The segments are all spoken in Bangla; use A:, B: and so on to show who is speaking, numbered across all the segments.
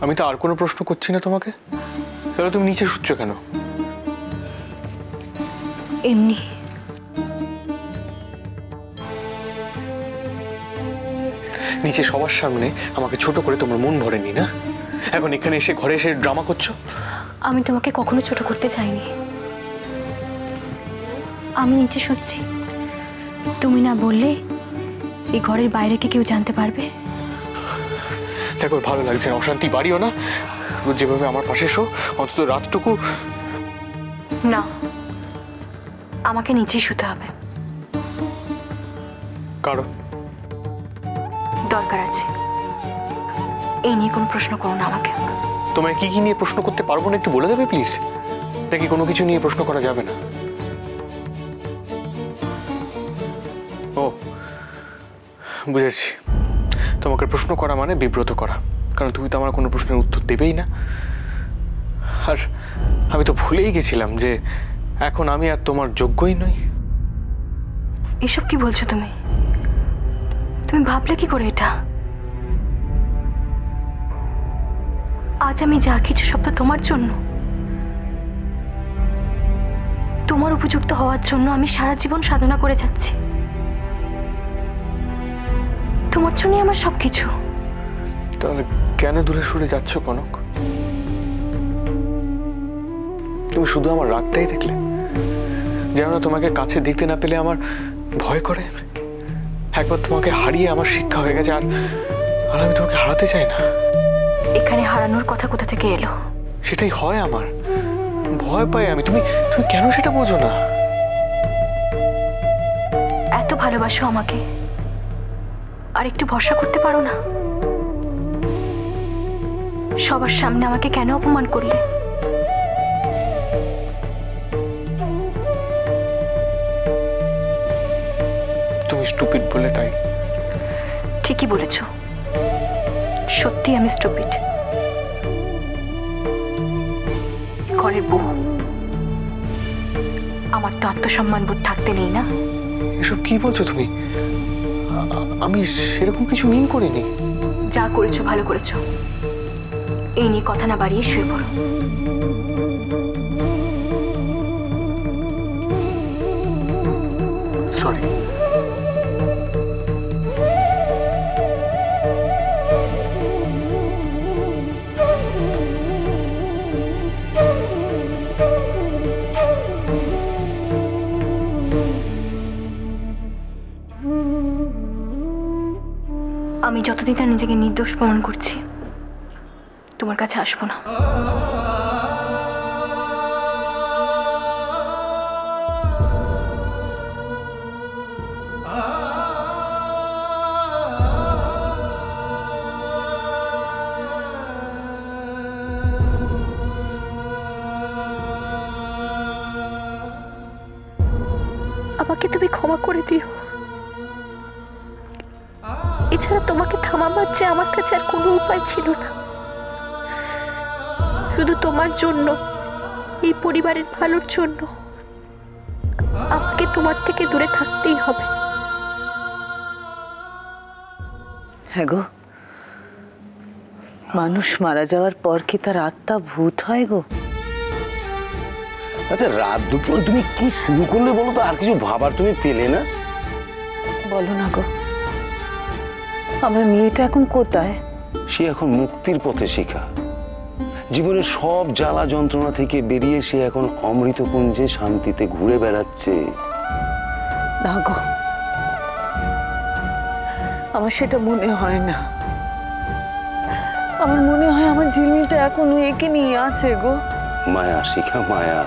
A: আমি তো আর কোনো প্রশ্ন করছি না তোমাকে, তাহলে তুমি নিচে শুচ্ছ কেন?
B: এমনি।
A: নিচে সবার সামনে আমাকে ছোট করে তোমার মন ভরেনি না? এখন এখানে এসে ঘরে এসে ড্রামা করছো।
B: আমি তোমাকে কখনো ছোট করতে চাইনি। আমি নিচে শুচ্ছি, তুমি না বললে এই ঘরের বাইরে কি কেউ জানতে পারবে?
A: দেখো ভালো লাগছে না, অশান্তি বাড়িও না। যেভাবে আমার পাশে শো, অন্তত রাতটুকু।
B: না, আমাকে নিচেই শুতে হবে।
A: কারণ
B: দরকার আছে। এই নিয়ে কোনো প্রশ্ন করো না আমাকে।
A: তোমায় কি কি নিয়ে প্রশ্ন করতে পারবো না একটু বলে দেবে প্লিজ? নাকি কোনো কিছু নিয়ে প্রশ্ন করা যাবে না? ও বুঝেছি, তোমাকে প্রশ্ন করা মানে বিব্রত করা, কারণ তুমি তো আমার কোনো প্রশ্নের উত্তর দেবেই না। আর আমি তো ভুলেই গেছিলাম যে এখন আমি আর তোমার যোগ্যই নই।
B: এসব কি বলছো তুমি? তুমি ভাবলে কি করে এটা? আজ আমি যা কিছু সব তো তোমার জন্য। তোমার উপযুক্ত হওয়ার জন্য আমি সারা জীবন সাধনা করে যাচ্ছি। তোমার জন্যই আমার সবকিছু।
A: তাহলে কেন দূরে সরে যাচ্ছ কনক? তুমি শুধু আমার রাগটাই দেখলে? যেন তোমাকে কাছে দেখতে না পেলে আমার ভয় করে। একবার তোমাকে হারিয়ে আমার শিক্ষা হয়ে গেছে, আর আমি তোমাকে হারাতে চাই না।
B: এখানে হারানোর কথা কোথা থেকে এলো?
A: সেটাই হয় আমার, ভয় পাই আমি। তুমি তুমি কেন সেটা বোঝো না?
B: এত ভালোবাসো আমাকে, আর একটু ভরসা করতে পারো না? সবার সামনে আমাকে কেন অপমান করলে?
A: তুমি স্টুপিড বলে তাই।
B: ঠিকই বলেছ, সত্যি আমি স্টুপিড। ঘরের বউ, আমার তো আত্মসম্মান বোধ থাকতে নেই না?
A: এসব কি বলছো তুমি? আমি সেরকম কিছু মিন করিনি।
B: যা করেছো ভালো করেছো। এই নিয়ে কথা না বাড়িয়ে শুয়ে পড়ো।
A: সরি।
B: আমি যতদিন না নিজেকে নির্দোষ প্রমাণ করছি, তোমার কাছে আসবো না। আমাকে তুমি ক্ষমা করে দিও। এছাড়া তোমাকে থামাবার চেয়ে আমার কাছে আর কোনো উপায় ছিল না। শুধু তোমার জন্য, এই পরিবারের ভালোর জন্য আমাকে তোমার থেকে দূরে থাকতেই হবে।
C: হ্যাঁ গো, মানুষ মারা যাওয়ার পর কি তার আত্মা ভূত হয় গো?
D: আচ্ছা, রাত দুপুর তুমি কি শুরু করলে বলো তো? আর কিছু ভাবার তুমি পেলে না?
C: বলো না গো, আমার মেয়েটা এখন কোথায়?
D: সে এখন মুক্তির পথে শিখা। জীবনের সব জ্বালা যন্ত্রণা থেকে বেরিয়ে সে এখন অমৃতকুঞ্জে শান্তিতে ঘুরে বেড়াচ্ছে।
C: না গো, আমার সেটা মনে হয় না। আমার মনে হয় আমার ঝিলমিলটা এখনো একে নিয়ে আছে গো।
D: মায়া শিখা, মায়া।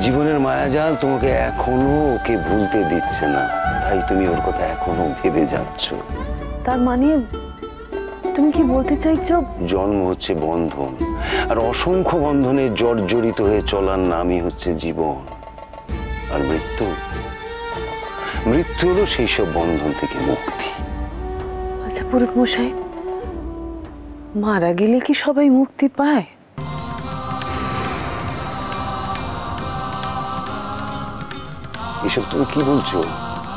D: জীবনের মায়াজাল তোমাকে এখনো ওকে ভুলতে দিচ্ছে না, তাই তুমি ওর কথা এখনো ভেবে যাচ্ছ।
C: তার মানে তুমি কি বলতে চাইছো?
D: জন্ম হচ্ছে বন্ধন, আর অসংখ্য বন্ধনে জর্জরিত হয়ে চলার নামই হচ্ছে জীবন। আর মৃত্যু, মৃত্যু হলো সেই সব বন্ধন থেকে মুক্তি।
C: আচ্ছা পুরোহিত মশাই, মারা গেলে কি সবাই মুক্তি পায়?
D: এসব তুমি কি বলছো?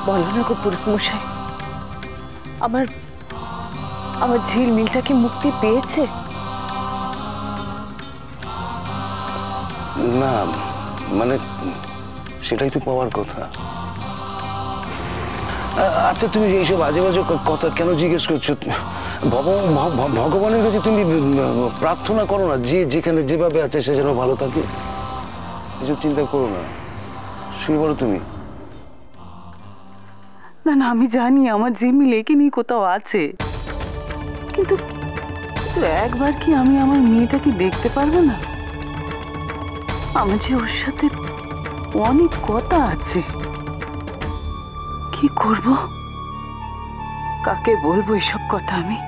C: বলো না গো পুরোহিত মশাই, আমার আমার ঝিলমিলটা কি মুক্তি পেয়েছে?
D: না, মানে সেটাই তো পাওয়ার কথা। আচ্ছা, তুমি এইসব আজে বাজে কথা কেন জিজ্ঞেস করছো? ভগবানের কাছে তুমি প্রার্থনা করো না, যে যেখানে যেভাবে আছে সে যেন ভালো থাকে। এসব চিন্তা করো না, শুয়ে পড়ো তুমি।
C: না না, আমি জানি আমার ঝিলমিল একে নিয়ে কোথাও আছে, কিন্তু একবার কি আমি আমার মেয়েটাকে দেখতে পারবো না? আমার যে ওর সাথে অনেক কথা আছে। কি করব, কাকে বলবো এসব কথা আমি?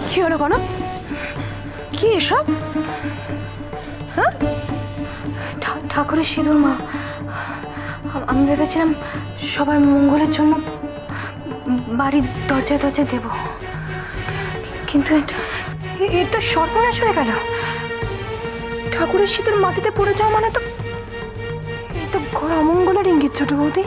B: কি হলো কোনো? কি এসব? হ্যাঁ, ঠাকুরের সিঁদুর মা। আমি ভেবেছিলাম সবার মঙ্গলের জন্য বাড়ির দরজায় দরজায় দেব, কিন্তু এটা সর্বনাশ হয়ে গেল। ঠাকুরের সিঁদুর মাটিতে পড়ে যাওয়া মানে তো এই তো ঘোর অমঙ্গলের ইঙ্গিত ছোট বৌদি।